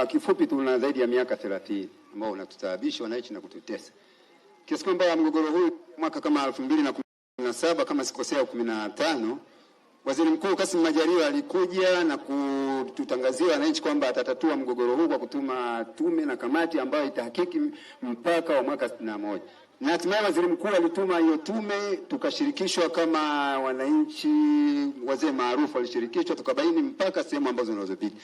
kifupi tuna zaidi ya miaka 30 ambao unatutaabisha wananchi na kututesa. Kiasi kwamba mgogoro huu mwaka kama 2017 kama sikosea 15, Waziri Mkuu Kassim Majaliwa alikuja na kututangazia wananchi kwamba atatatua mgogoro huu kwa kutuma tume na kamati ambayo itahakiki mpaka wa mwaka 61. Na hatimaye Waziri Mkuu alituma hiyo tume, tukashirikishwa kama wananchi, wazee maarufu walishirikishwa, tukabaini mpaka sehemu ambazo zinazopita.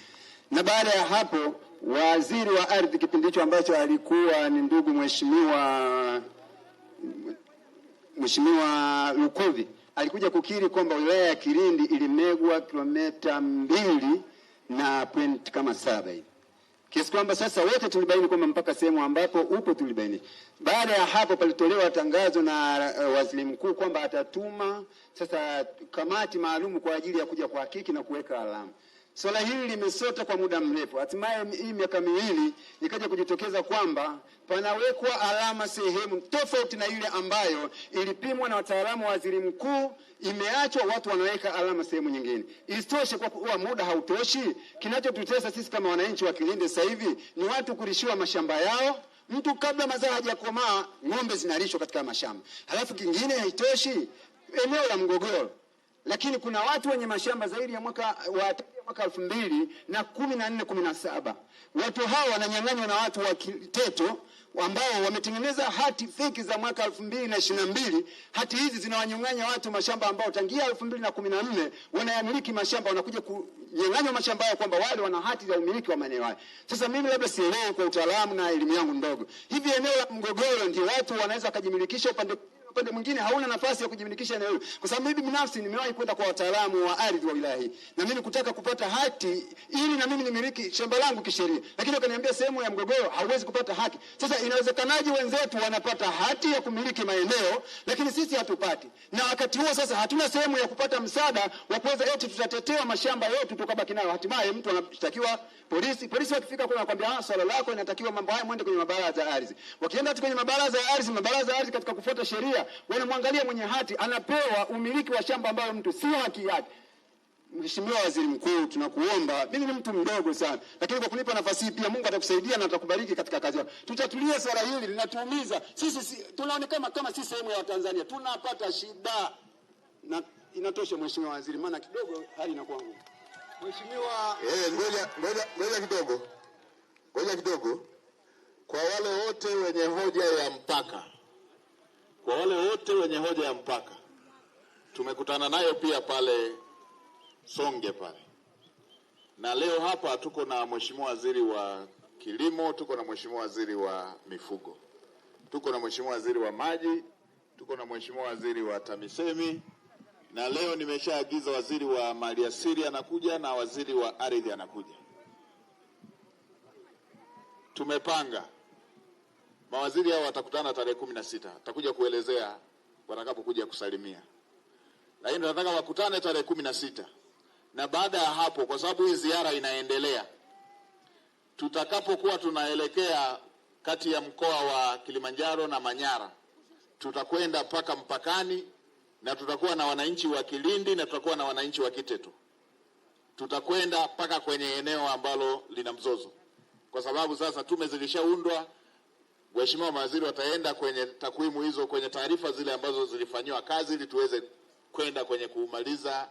Na baada ya hapo waziri wa ardhi kipindi hicho ambacho alikuwa ni ndugu Mheshimiwa Lukuvi alikuja kukiri kwamba wilaya ya Kilindi ilimegwa kilomita 2.7 hivi. Kiasi kwamba sasa wote tulibaini kwamba mpaka sehemu ambapo upo tulibaini. Baada ya hapo palitolewa tangazo na waziri mkuu kwamba atatuma sasa kamati maalum kwa ajili ya kuja kuhakiki na kuweka alama. Swala hili limesota kwa muda mrefu. Hatimaye hii miaka miwili ikaja kujitokeza kwamba panawekwa alama sehemu tofauti na ile ambayo ilipimwa na wataalamu wa waziri mkuu, imeachwa watu wanaweka alama sehemu nyingine. Isitoshe, kwa kuwa muda hautoshi, kinachotutesa sisi kama wananchi wa Kilindi sasa hivi ni watu kulishiwa mashamba yao. Mtu kabla mazao hajakomaa ng'ombe zinalishwa katika mashamba. Halafu kingine haitoshi, eneo la mgogoro. Lakini kuna watu wenye mashamba zaidi ya mwaka 2014-17. Watu hao wananyang'anywa na watu wa Kiteto ambao wametengeneza hati feki za mwaka 2022. Hati hizi zinawanyang'anya watu mashamba ambao tangia 2014 wanayamiliki mashamba, wanakuja kunyang'anywa mashamba yao kwamba wale wana hati za umiliki wa maeneo hayo. Sasa mimi labda sielewi kwa utaalamu na elimu yangu ndogo, hivi eneo la mgogoro ndio watu wanaweza kujimilikisha upande mwingine hauna nafasi ya kujimilikisha eneo hilo? Kwa sababu mimi binafsi nimewahi kwenda kwa wataalamu wa ardhi wa wilaya hii na mimi kutaka kupata hati ili na mimi nimiliki shamba langu kisheria, lakini wakaniambia sehemu ya mgogoro hauwezi kupata haki. Sasa inawezekanaje wenzetu wanapata hati ya kumiliki maeneo lakini sisi hatupati? Na wakati huo sasa hatuna sehemu ya kupata msaada wa kuweza eti tutatetea mashamba yetu tukabaki nayo. Hatimaye mtu anashtakiwa polisi wakifika kwa nakwambia swala lako inatakiwa mambo haya mwende kwenye mabaraza ya ardhi. Wakienda kwenye mabaraza ya ardhi katika kufuata sheria wanamwangalia mwenye hati anapewa umiliki wa shamba ambayo mtu si haki yake. Mheshimiwa Waziri Mkuu, tunakuomba, mimi ni mtu mdogo sana, lakini kwa kunipa nafasi hii pia Mungu atakusaidia na atakubariki katika kazi yako. Tutatulia swala hili linatuumiza. Sisi tunaonekana kama sisi sehemu ya Tanzania tunapata shida. Na inatosha Mheshimiwa Waziri, maana kidogo hali inakuwa ngumu. Mheshimiwa, ngoja kidogo. Kwa wale wote wenye hoja ya mpaka, tumekutana nayo pia pale Songe pale. Na leo hapa tuko na Mheshimiwa Waziri wa Kilimo, tuko na Mheshimiwa Waziri wa Mifugo, tuko na Mheshimiwa Waziri wa Maji, tuko na Mheshimiwa Waziri wa TAMISEMI, na leo nimeshaagiza Waziri wa Maliasili anakuja na Waziri wa Ardhi anakuja. Tumepanga mawaziri hao watakutana tarehe 16. Atakuja kuelezea watakapokuja kusalimia. Lakini tunataka wakutane tarehe 16. Na baada ya hapo, kwa sababu hii ziara inaendelea, tutakapokuwa tunaelekea kati ya mkoa wa Kilimanjaro na Manyara, tutakwenda mpaka mpakani na tutakuwa na wananchi wa Kilindi na tutakuwa na wananchi wa Kiteto. Tutakwenda mpaka kwenye eneo ambalo lina mzozo. Kwa sababu sasa tume zilishaundwa, Mheshimiwa mawaziri wataenda kwenye takwimu hizo, kwenye taarifa zile ambazo zilifanywa kazi ili tuweze kwenda kwenye kumaliza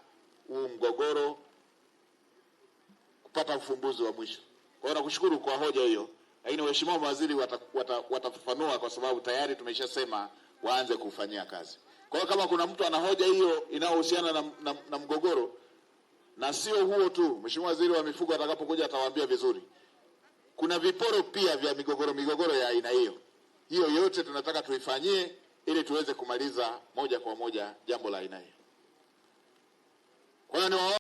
huu mgogoro, kupata ufumbuzi wa mwisho. Kwa hiyo nakushukuru kwa hoja hiyo. Lakini Mheshimiwa mawaziri watafafanua kwa sababu tayari tumeshasema waanze kufanyia kazi. Kwa hiyo kama kuna mtu ana hoja hiyo inayohusiana na mgogoro, na sio huo tu, Mheshimiwa Waziri wa Mifugo atakapokuja atawaambia vizuri. Kuna viporo pia vya migogoro ya aina hiyo. Hiyo yote tunataka tuifanyie ili tuweze kumaliza moja kwa moja jambo la aina hiyo. Kwa hiyo